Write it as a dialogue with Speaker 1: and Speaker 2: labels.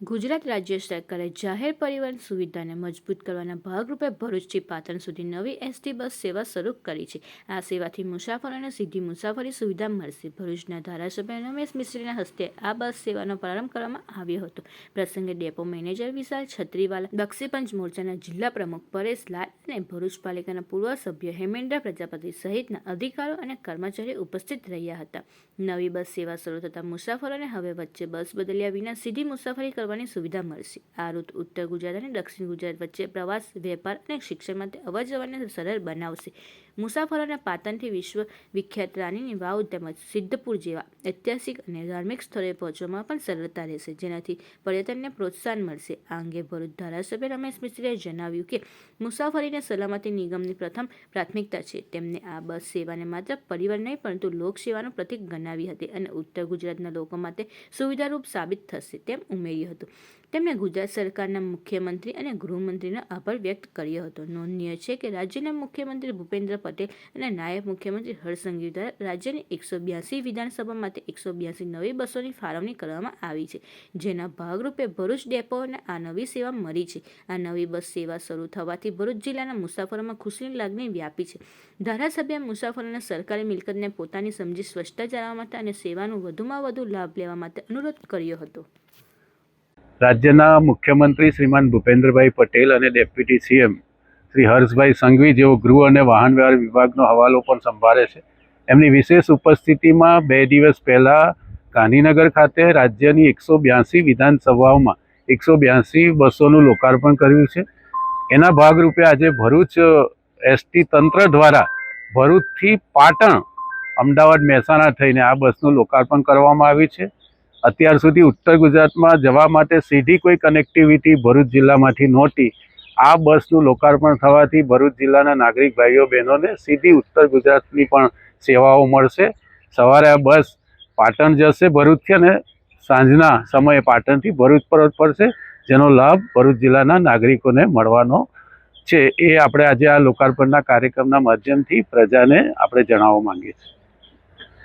Speaker 1: ગુજરાત રાજ્ય સરકારે જાહેર પરિવહન સુવિધાને મજબૂત કરવાના ભાગરૂપે ભરૂચથી પાટણ સુધી નવી એસટી બસ સેવા શરૂ કરી છે। આ સેવાથી મુસાફરોને સીધી મુસાફરી સુવિધા મળશે। ભરૂચના ધારાસભ્ય રમેશ મિસ્ત્રીના હસ્તે આ બસ સેવાનો પ્રારંભ કરવામાં આવ્યો હતો। પ્રસંગે ડેપો મેનેજર વિશાલ છત્રીવાલા, બક્ષીપંચ મોરચાના જિલ્લા પ્રમુખ પરેશ લાલ અને ભરૂચ પાલિકાના પૂર્વ સભ્ય હેમેન્દ્ર પ્રજાપતિ સહિતના અધિકારીઓ અને કર્મચારીઓ ઉપસ્થિત રહ્યા હતા। નવી બસ સેવા શરૂ થતાં મુસાફરોને હવે વચ્ચે બસ બદલ્યા વિના સીધી મુસાફરી કરવાની સુવિધા મળશે। આ રૂટ ઉત્તર ગુજરાત અને દક્ષિણ ગુજરાત વચ્ચે પ્રવાસ, વેપાર અને શિક્ષણ માટે અવરજવરને સરળ બનાવશે। મુસાફરોને પાટણથી વિશ્વ વિખ્યાત રાણીની વાવ તેમજ સિદ્ધપુર જેવા ઐતિહાસિક અને ધાર્મિક સ્થળોએ પહોંચવામાં પણ સરળતા રહેશે, જેનાથી પર્યટનને પ્રોત્સાહન મળશે। આ અંગે ભરૂચ ધારાસભ્ય રમેશ મિસ્ત્રીએ જણાવ્યું કે મુસાફરીને સલામતી નિગમની પ્રથમ પ્રાથમિકતા છે। તેમને આ બસ સેવાને માત્ર પરિવહન નહીં પરંતુ લોકસેવાનું પ્રતીક ગણાવી હતી અને ઉત્તર ગુજરાતના લોકો માટે સુવિધારૂપ સાબિત થશે તેમ ઉમેર્યું હતું। તેમણે ગુજરાત સરકારના મુખ્યમંત્રી અને ગૃહમંત્રીનો આભાર વ્યક્ત કર્યો હતો। નોંધનીય છે કે રાજ્યના મુખ્યમંત્રી ભૂપેન્દ્ર પટેલ અને નાયબ મુખ્યમંત્રી હર્ષ સંઘવી દ્વારા રાજ્યની 182 વિધાનસભા માટે 182 નવી બસોની ફાળવણી કરવામાં આવી છે, જેના ભાગરૂપે ભરૂચ ડેપોને આ નવી સેવા મળી છે। આ નવી બસ સેવા શરૂ થવાથી ભરૂચ જિલ્લાના મુસાફરોમાં ખુશીની લાગણી વ્યાપી છે। ધારાસભ્ય મુસાફરોને સરકારી મિલકતને પોતાની સમજી સ્વચ્છતા જાળવવા માટે અને સેવાનો વધુમાં વધુ લાભ લેવા માટે અનુરોધ કર્યો હતો।
Speaker 2: રાજ્યના મુખ્યમંત્રી શ્રીમાન ભૂપેન્દ્રભાઈ પટેલ અને ડેપ્યુટી સીએમ શ્રી હર્ષભાઈ સંઘવી, જેઓ ગૃહ અને વાહન વ્યવહાર વિભાગનો હવાલો પણ સંભાળે છે, એમની વિશેષ ઉપસ્થિતિમાં 2 દિવસ પહેલાં ગાંધીનગર ખાતે રાજ્યની 182 વિધાનસભાઓમાં 182 બસોનું લોકાર્પણ કર્યું છે। એના ભાગરૂપે આજે ભરૂચ એસટી તંત્ર દ્વારા ભરૂચથી પાટણ, અમદાવાદ, મહેસાણા થઈને આ બસનું લોકાર્પણ કરવામાં આવ્યું છે। અત્યાર સુધી ઉત્તર ગુજરાતમાં જવા માટે સીધી કોઈ કનેક્ટિવિટી ભરૂચ જિલ્લામાંથી નહોતી। આ બસનું લોકાર્પણ થવાથી ભરૂચ જિલ્લાના નાગરિક ભાઈઓ બહેનોને સીધી ઉત્તર ગુજરાતની પણ સેવાઓ મળશે। સવારે આ બસ પાટણ જશે ભરૂચથી અને સાંજના સમયે પાટણથી ભરૂચ પરત ફરશે, જેનો લાભ ભરૂચ જિલ્લાના નાગરિકોને મળવાનો છે। એ આપણે આજે આ લોકાર્પણના કાર્યક્રમના માધ્યમથી પ્રજાને આપણે જણાવવા માંગીએ છીએ।